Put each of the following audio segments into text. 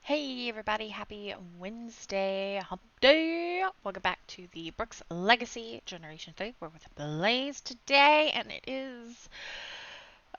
Hey everybody, happy Wednesday, hump day. Welcome back to the Brooks Legacy Generation 3. We're with Blaze today, and it is,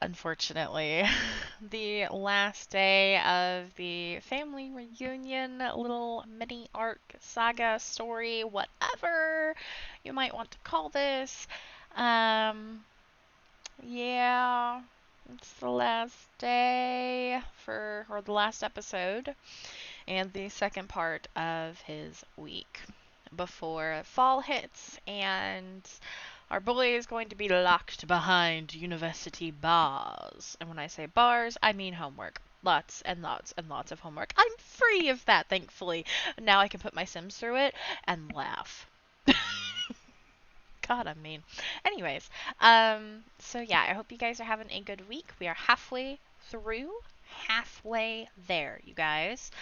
unfortunately, the last day of the family reunion, little mini arc, saga, story, whatever you might want to call this. Um, yeah, it's the last day or the last episode and the second part of his week before fall hits and our boy is going to be locked behind university bars. And when I say bars, I mean homework. Lots and lots and lots of homework. I'm free of that, thankfully. Now I can put my Sims through it and laugh. God, I'm mean. Anyways, so yeah, I hope you guys are having a good week. We are halfway there, you guys.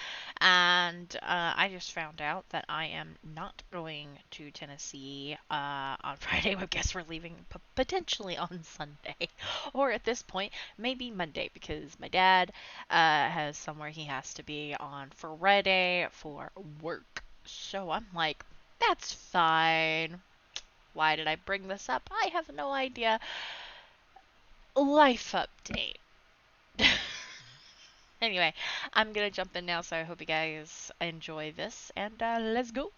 And I just found out that I am not going to Tennessee on Friday. I guess we're leaving potentially on Sunday, or at this point, maybe Monday, because my dad has somewhere he has to be on Friday for work. So I'm like, that's fine. Why did I bring this up? I have no idea. Life update. Anyway, I'm gonna jump in now, so I hope you guys enjoy this, and let's go.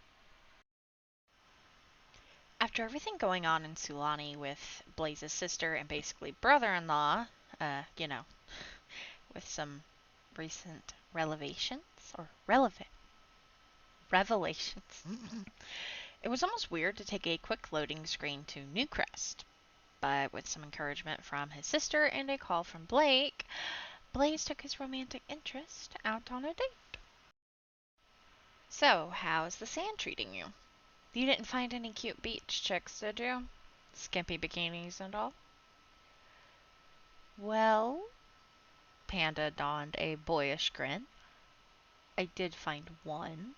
After everything going on in Sulani with Blaz's sister and basically brother-in-law, you know, with some recent revelations, it was almost weird to take a quick loading screen to Newcrest. But with some encouragement from his sister and a call from Blake, Blaze took his romantic interest out on a date. So, how's the sand treating you? You didn't find any cute beach chicks, did you? Skimpy bikinis and all? Well, Panda donned a boyish grin. I did find one.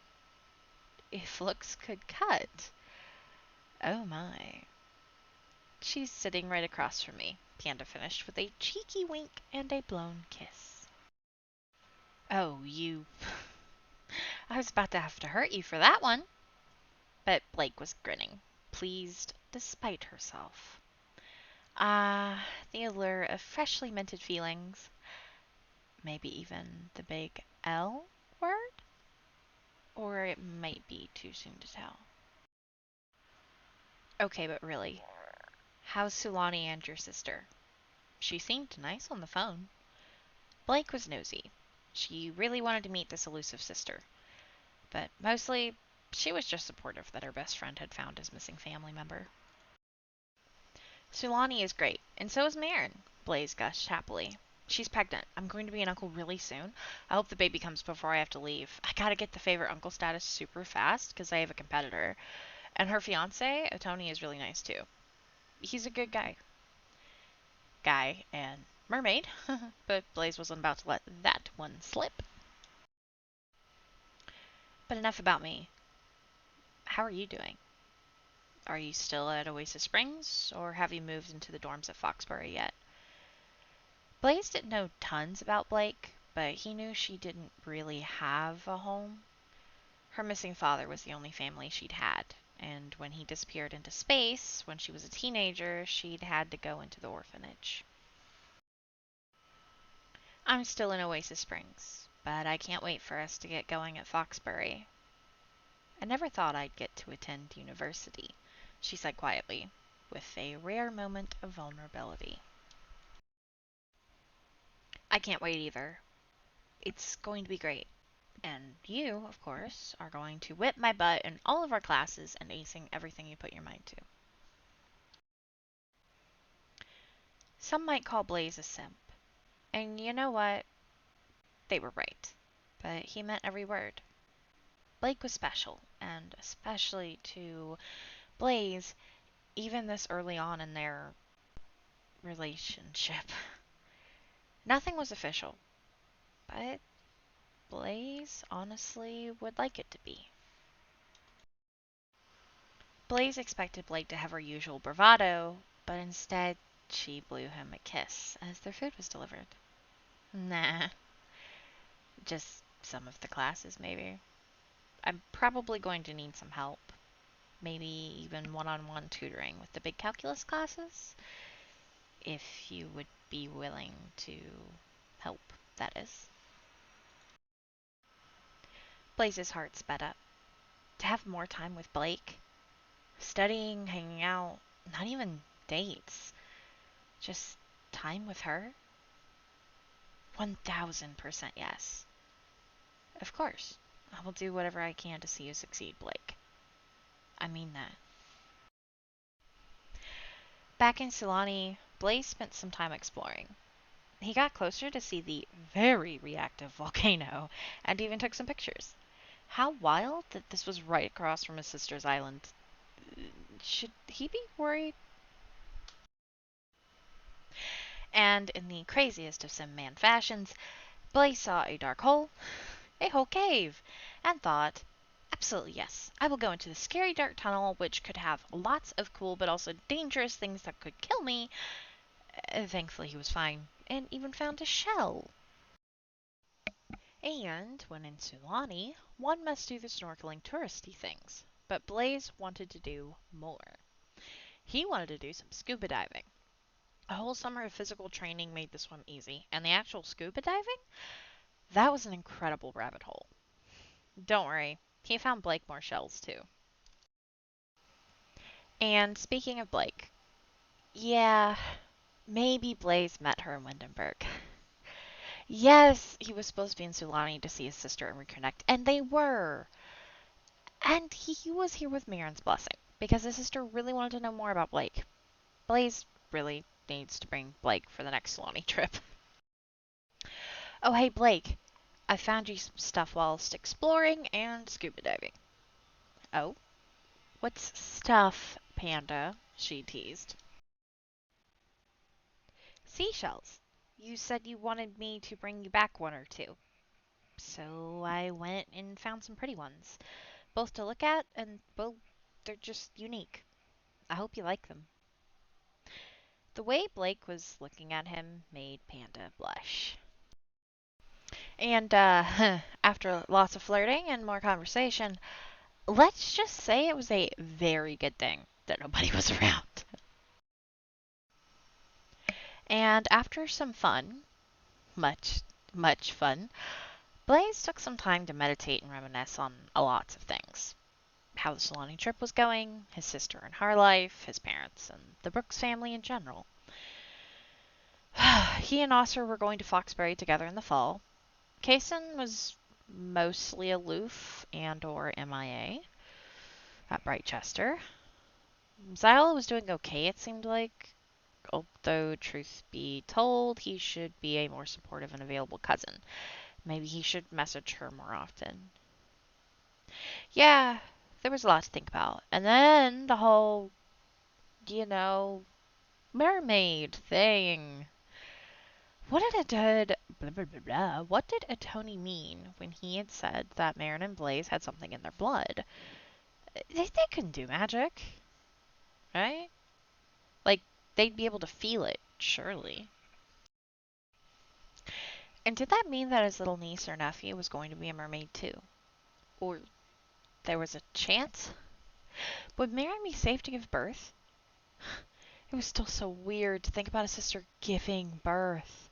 If looks could cut. Oh my. She's sitting right across from me, Panda finished with a cheeky wink and a blown kiss. Oh, you. I was about to have to hurt you for that one. But Blake was grinning, pleased despite herself. The allure of freshly minted feelings. Maybe even the big L word? Or it might be too soon to tell. Okay, but really, how's Sulani and your sister? She seemed nice on the phone. Blake was nosy. She really wanted to meet this elusive sister. But mostly, she was just supportive that her best friend had found his missing family member. Sulani is great, and so is Marin, Blaze gushed happily. She's pregnant. I'm going to be an uncle really soon. I hope the baby comes before I have to leave. I gotta get the favorite uncle status super fast because I have a competitor. And her fiance, Tony, is really nice too. He's a good guy. Guy and mermaid. But Blaze wasn't about to let that one slip. But enough about me. How are you doing? Are you still at Oasis Springs, or have you moved into the dorms at Foxbury yet? Blaze didn't know tons about Blake, but he knew she didn't really have a home. Her missing father was the only family she'd had, and when he disappeared into space when she was a teenager, she'd had to go into the orphanage. I'm still in Oasis Springs, but I can't wait for us to get going at Foxbury. I never thought I'd get to attend university, she said quietly, with a rare moment of vulnerability. I can't wait either. It's going to be great. And you, of course, are going to whip my butt in all of our classes and acing everything you put your mind to. Some might call Blaze a simp. And you know what? They were right. But he meant every word. Blake was special, and especially to Blaze, even this early on in their relationship. Nothing was official, but Blaze honestly would like it to be. Blaze expected Blake to have her usual bravado, but instead she blew him a kiss as their food was delivered. Nah, just some of the classes, maybe. I'm probably going to need some help. Maybe even one-on-one tutoring with the big calculus classes. If you would be willing to help, that is. Blaze's heart sped up. To have more time with Blake. Studying, hanging out, not even dates. Just time with her? 1000% yes. Of course. I will do whatever I can to see you succeed, Blake. I mean that. Back in Sulani, Blaze spent some time exploring. He got closer to see the very reactive volcano and even took some pictures. How wild that this was right across from his sister's island. Should he be worried? And in the craziest of Sim Man fashions, Blaze saw a dark hole, a whole cave, and thought, absolutely yes, I will go into the scary dark tunnel which could have lots of cool but also dangerous things that could kill me. Thankfully he was fine, and even found a shell. And when in Sulani, one must do the snorkeling touristy things, but Blaze wanted to do more. He wanted to do some scuba diving. A whole summer of physical training made the swim easy, and the actual scuba diving? That was an incredible rabbit hole. Don't worry, he found Blake more shells too. And speaking of Blake, yeah, maybe Blaze met her in Windenburg. Yes, he was supposed to be in Sulani to see his sister and reconnect, and they were. And he was here with Mirren's blessing, because his sister really wanted to know more about Blake. Blaze really needs to bring Blake for the next Sulani trip. Oh, hey, Blake. I found you some stuff whilst exploring and scuba diving. Oh? What's stuff, Panda? She teased. Seashells. You said you wanted me to bring you back one or two. So I went and found some pretty ones. Both to look at and, well, they're just unique. I hope you like them. The way Blake was looking at him made Panda blush. And, after lots of flirting and more conversation, let's just say it was a very good thing that nobody was around. And after some fun, much, much fun, Blaze took some time to meditate and reminisce on a lots of things. How the Sulani trip was going, his sister and her life, his parents, and the Brooks family in general. He and Oscar were going to Foxbury together in the fall. Kaysen was mostly aloof and or MIA at Brightchester. Zyla was doing okay, it seemed like, although truth be told, he should be a more supportive and available cousin. Maybe he should message her more often. Yeah, there was a lot to think about. And then the whole, mermaid thing. What what did Atoni mean when he had said that Marin and Blaze had something in their blood? They couldn't do magic, right? Like, they'd be able to feel it, surely. And did that mean that his little niece or nephew was going to be a mermaid too? Or there was a chance? Would Marin be safe to give birth? It was still so weird to think about a sister giving birth.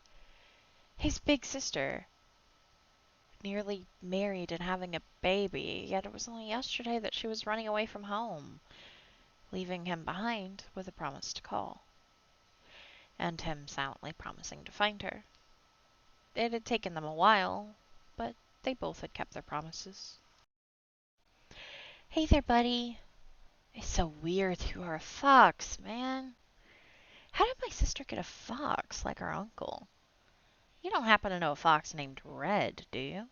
His big sister, nearly married and having a baby, yet it was only yesterday that she was running away from home, leaving him behind with a promise to call, and him silently promising to find her. It had taken them a while, but they both had kept their promises. Hey there, buddy. It's so weird you are a fox, man. How did my sister get a fox like our uncle? You don't happen to know a fox named Red, do you?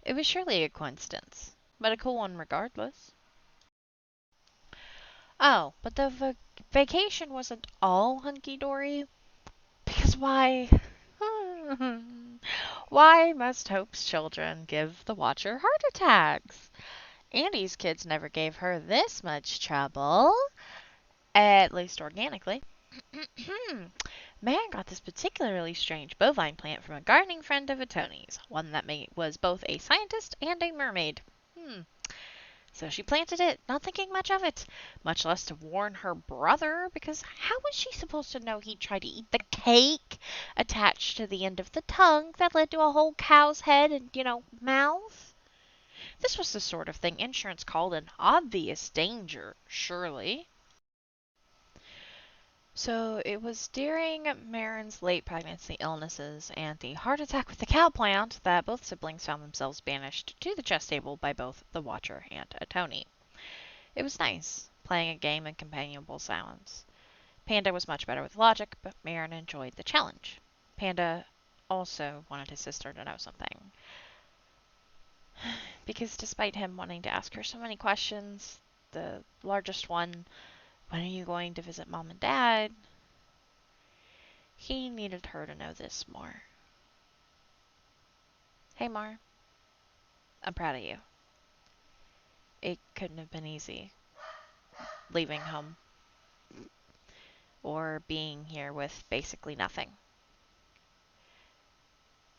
It was surely a coincidence, but a cool one regardless. Oh, but the vacation wasn't all hunky-dory? Because why... why must Hope's children give the Watcher heart attacks? Andy's kids never gave her this much trouble. At least organically. Marin got this particularly strange bovine plant from a gardening friend of Tony's, one that was both a scientist and a mermaid. So she planted it, not thinking much of it, much less to warn her brother, because how was she supposed to know he'd try to eat the cake attached to the end of the tongue that led to a whole cow's head and, mouth? This was the sort of thing insurance called an obvious danger, surely. So it was during Marin's late pregnancy illnesses and the heart attack with the cow plant that both siblings found themselves banished to the chess table by both the Watcher and Tony. It was nice, playing a game in companionable silence. Panda was much better with logic, but Marin enjoyed the challenge. Panda also wanted his sister to know something. Because despite him wanting to ask her so many questions, the largest one, when are you going to visit Mom and Dad? He needed her to know this more. Hey, Mar. I'm proud of you. It couldn't have been easy leaving home or being here with basically nothing.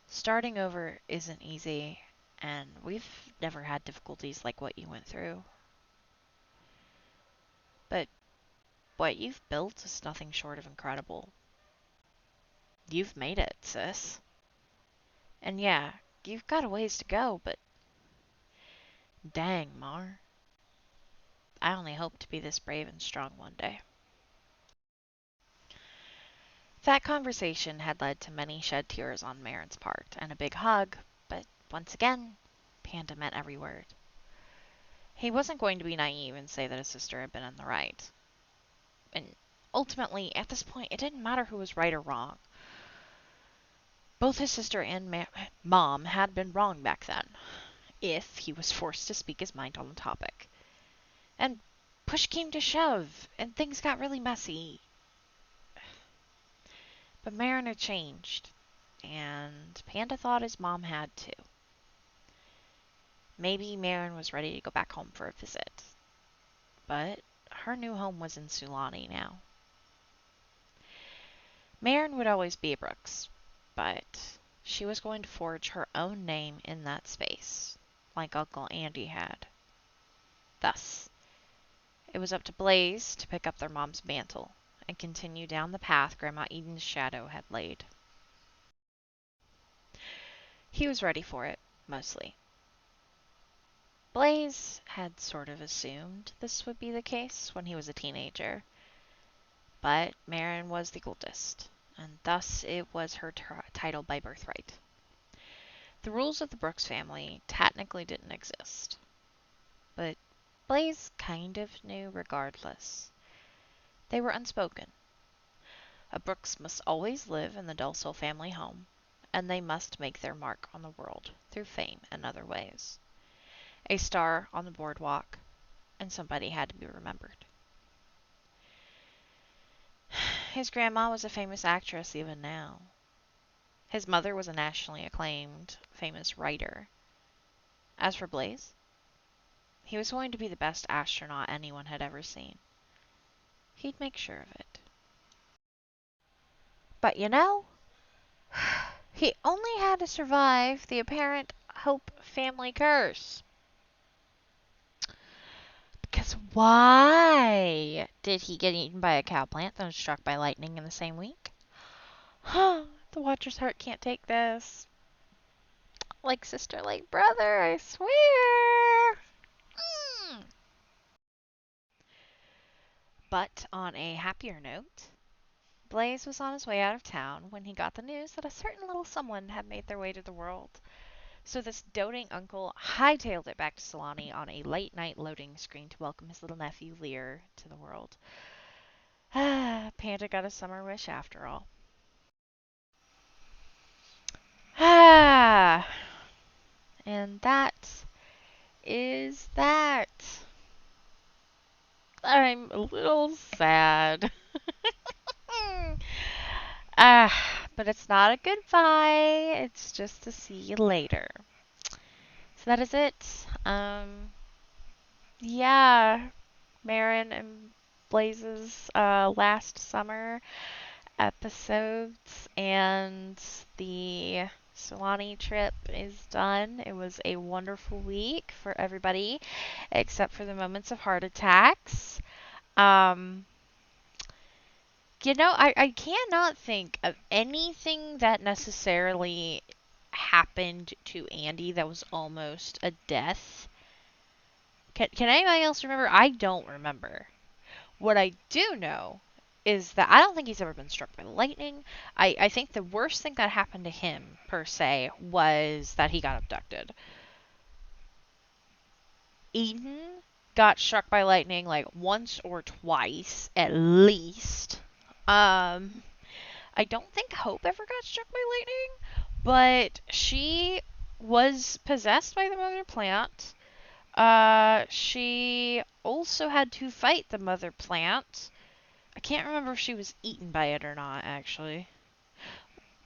Starting over isn't easy, and we've never had difficulties like what you went through. But what you've built is nothing short of incredible. You've made it, sis. And yeah, you've got a ways to go, but dang, Mar. I only hope to be this brave and strong one day. That conversation had led to many shed tears on Marin's part, and a big hug, but once again, Panda meant every word. He wasn't going to be naive and say that his sister had been in the right. And ultimately, at this point, it didn't matter who was right or wrong. Both his sister and Mom had been wrong back then, if he was forced to speak his mind on the topic. And push came to shove, and things got really messy. But Marin had changed, and Panda thought his mom had too. Maybe Marin was ready to go back home for a visit. But her new home was in Sulani now. Marin would always be a Brooks, but she was going to forge her own name in that space, like Uncle Andy had. Thus, it was up to Blaz to pick up their mom's mantle and continue down the path Grandma Eden's shadow had laid. He was ready for it, mostly. Blaz had sort of assumed this would be the case when he was a teenager, but Marin was the oldest, and thus it was her title by birthright. The rules of the Brooks family technically didn't exist, but Blaz kind of knew regardless. They were unspoken. A Brooks must always live in the Dulcel family home, and they must make their mark on the world through fame and other ways. A star on the boardwalk, and somebody had to be remembered. His grandma was a famous actress even now. His mother was a nationally acclaimed, famous writer. As for Blaz, he was going to be the best astronaut anyone had ever seen. He'd make sure of it. But he only had to survive the apparent Hope family curse. Because why did he get eaten by a cow plant that was struck by lightning in the same week? The Watcher's heart can't take this. Like sister, like brother, I swear. But on a happier note, Blaz was on his way out of town when he got the news that a certain little someone had made their way to the world. So this doting uncle hightailed it back to Sulani on a late-night loading screen to welcome his little nephew Lear to the world. Panda got a summer wish after all. And that is that. I'm a little sad. But it's not a goodbye. It's just to see you later. So that is it. Yeah, Marin and Blaz's last summer episodes, and the Sulani trip is done. It was a wonderful week for everybody, except for the moments of heart attacks. Um, I cannot think of anything that necessarily happened to Andy that was almost a death. Can anybody else remember? I don't remember. What I do know is that I don't think he's ever been struck by lightning. I think the worst thing that happened to him, per se, was that he got abducted. Eden got struck by lightning like once or twice, at least. I don't think Hope ever got struck by lightning, but she was possessed by the mother plant. She also had to fight the mother plant. I can't remember if she was eaten by it or not, actually.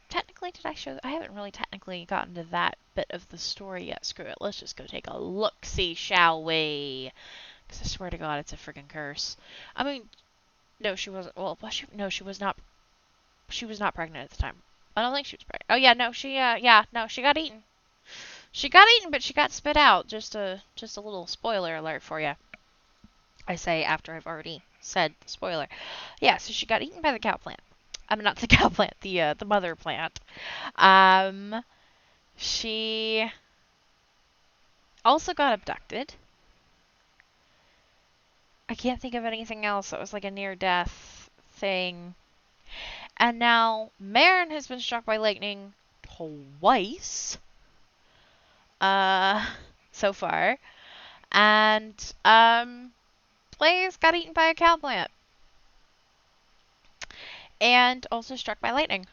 Technically, did I show... I haven't really technically gotten to that bit of the story yet. Screw it. Let's just go take a look-see, shall we? Because I swear to God, it's a friggin' curse. I mean, no, she wasn't... Well, no, she was not... She was not pregnant at the time. I don't think she was pregnant. Oh, yeah, no, she got eaten. She got eaten, but she got spit out. Just a little spoiler alert for you. I say after I've already said the spoiler. Yeah, so she got eaten by the cow plant. I mean, not the cow plant, the mother plant. She also got abducted. I can't think of anything else that was like a near-death thing. And now Marin has been struck by lightning twice. So far. And, Blaz got eaten by a cow plant. And also struck by lightning.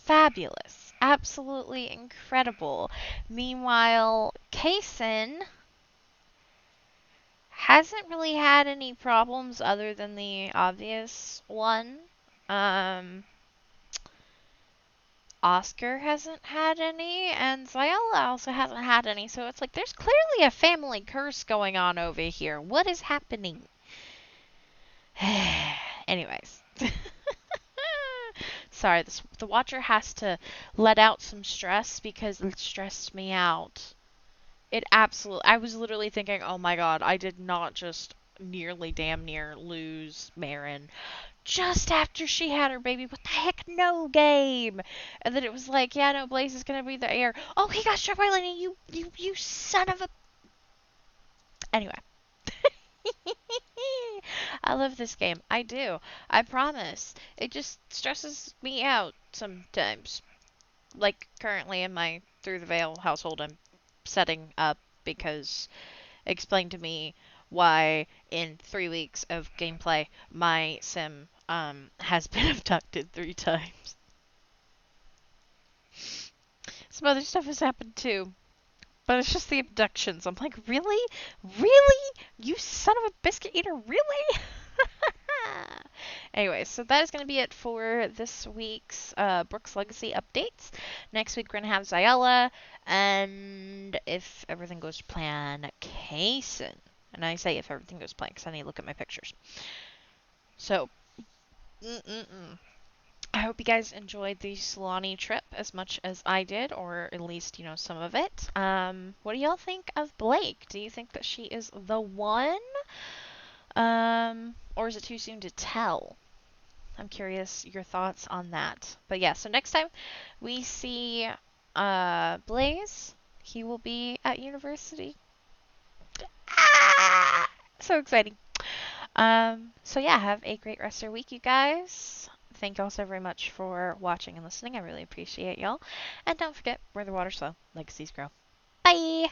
Fabulous. Absolutely incredible. Meanwhile, Kaysen hasn't really had any problems other than the obvious one. Oscar hasn't had any, and Ziola also hasn't had any, so it's like there's clearly a family curse going on over here. What is happening? Anyways. Sorry, the watcher has to let out some stress because it stressed me out. I was literally thinking, oh my god, I did not just damn near lose Marin just after she had her baby. What the heck, no game. And then it was like, yeah, no, Blaz is gonna be the heir. Oh, he got struck by lightning, you son of a... Anyway. I love this game. I do. I promise. It just stresses me out sometimes. Like, currently in my Through the Veil household, I'm setting up because explain to me why in 3 weeks of gameplay my sim has been abducted 3 times. Some other stuff has happened too, but it's just the abductions. I'm like, really? Really? You son of a biscuit eater, really? Anyway, so that is going to be it for this week's Brooks Legacy updates. Next week we're going to have Zayala, and if everything goes to plan, Kaysen. And I say if everything goes to plan because I need to look at my pictures. So, I hope you guys enjoyed the Sulani trip as much as I did, or at least, some of it. What do y'all think of Blake? Do you think that she is the one? Or is it too soon to tell? I'm curious your thoughts on that. But yeah, so next time we see Blaz, he will be at university. Ah! So exciting. So yeah, have a great rest of your week, you guys. Thank y'all so very much for watching and listening. I really appreciate y'all. And don't forget, where the water's slow, legacies grow. Bye!